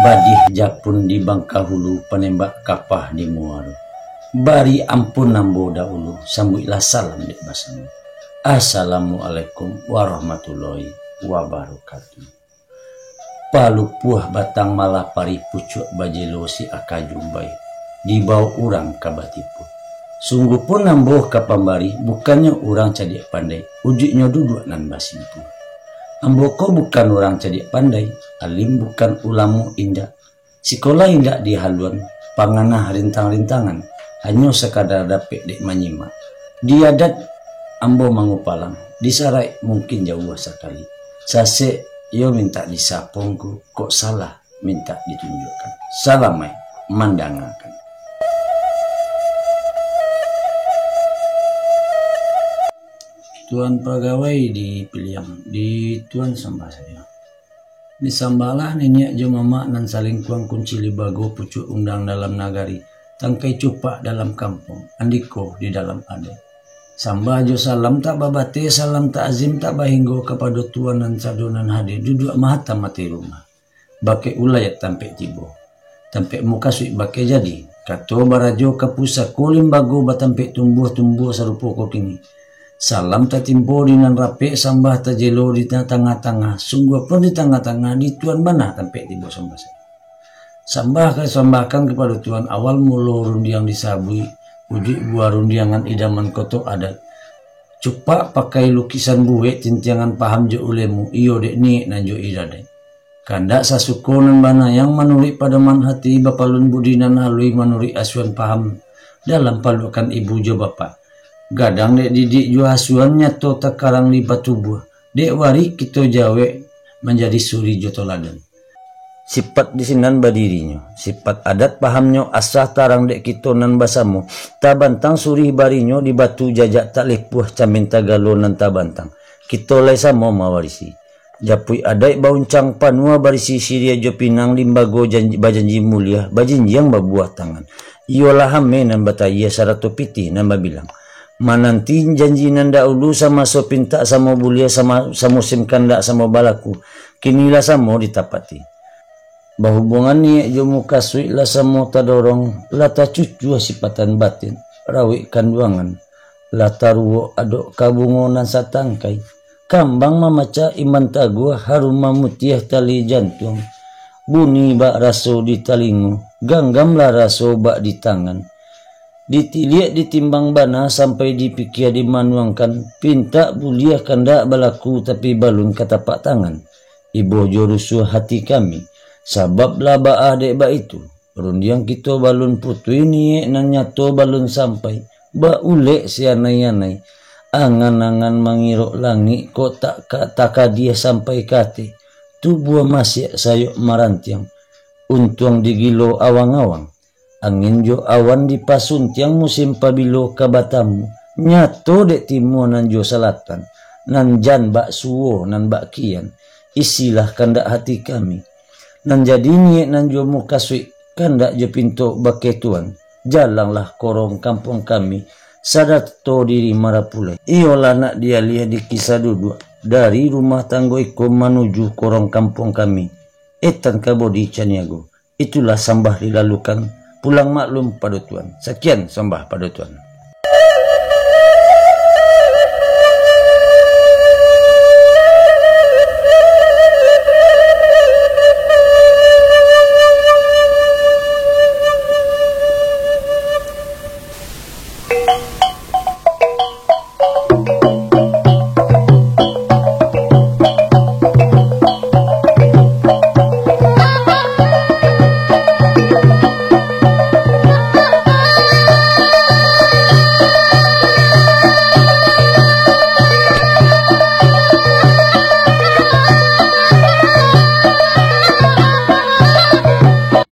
Badih japun di Bangkahulu, penembak kapah di Muaru. Bari ampun nambo dahulu, sambuilah salam dek basamu. Assalamualaikum warahmatullahi wabarakatuh. Palu puah batang malah pari pucuk bajelo si akajumbai, dibawa orang kabatipu. Sungguh pun nambo kapambari, bukannya orang cadik pandai, ujiknya duduk nan basimpu. Amboko bukan orang cadik pandai, alim bukan ulamu indah. Sekolah indah di haluan, panganah rintang-rintangan, hanya sekadar dapet dek manyimak. Diadat ambo mangupalang, disarai mungkin jauh sekali. Sase yo minta disapongku, kok salah minta ditunjukkan. Salamai mandangakan. Tuan pegawai di Piliang, di Tuan sambah saya. Di sambalah ninyak jo mama nan saling kuang kunci libago pucuk undang dalam nagari, tangkai cupak dalam kampung, andiko di dalam ade. Sambah jo salam tak babate, salam tak azim tak bahinggo kepada tuan nan sadonan hade, duduk mahata mati rumah. Bake ulayat tampe tibo, tampe muka suik bake jadi, kato barajo kapusa kulim bago batampe tumbuh-tumbuh sarupo kini. Salam tak timpo dinan rapi, sambah tak jelo di tengah-tengah, sungguh pun di tengah-tengah di tuan banah tampe tibo sambah saya. Sambah kesambahkan kepada tuan awal mulu rundiang disabui, uji buah rundiangan idaman koto adat. Cupak pakai lukisan buwe tintiangan paham jo ulemu, iyo dek ni nanjo idadai. Kandak sasuko nan bana yang manuri pada man hati, bapalun budinan halui manuri asuan paham dalam palukan ibu jo bapak. Gadang dek didik jo asuan nyato takarang di batu buah. Dek wari kita jawe menjadi suri jo toladan. Sifat disinan badirinya, sifat adat pahamnya asah tarang dek kita nan basamu. Tabantang suri barinyo di batu jajak tak lepuh camin tagalo nan tabantang. Kita lai sama mawarisi. Japui adai bauncang panua barisi siria jo pinang limbago bajanji mulia, bajanji yang babuah tangan. Iyolah hame nan bataya sarato piti nan babilang. Mananti janji nanda ulu sama sopinta sama bulia sama musim kandak sama balaku. Kinilah sama ditapati. Bahubungan ni jo muka suik lah sama tadorong. Lata cucu sipatan batin. Rawik kanduangan. Lata ruo adok kabungonan satangkai. Kambang mamaca iman tagua harum mamutiah tali jantung. Bunyi bak raso di talingu. Ganggamlah raso bak di tangan. Ditiliak ditimbang bana sampai dipikir dimanuangkan. Pinta buliah kandak balaku tapi balun katapak tangan. Ibu jorusuh hati kami. Sabab laba adek ba itu. Rundiang kita balun putu ini nan nyato balun sampai. Ba ulek sianai-anai. Angan-angan mangirok langit kok tak dia sampai kate. Tubuh masih sayuk marantiang. Untuang digilo awang-awang. Angin jo awan di pasuntiang musim pabilo kabatamu. Nyato dek timur nan jo selatan. Nan jan bak suwo nan bak kian. Isilah kandak hati kami. Nan jadi niat nan jo muka suik. Kandak jo pintu bake tuan. Jalanglah korong kampung kami. Sadat to diri marapulai. Iyolah nak dia lihat di kisah duduk. Dari rumah tanggo iko menuju korong kampung kami. Etan kabodi caniago. Itulah sambah dilalukan. Pulang maklum pada Tuan. Sekian sembah pada Tuan.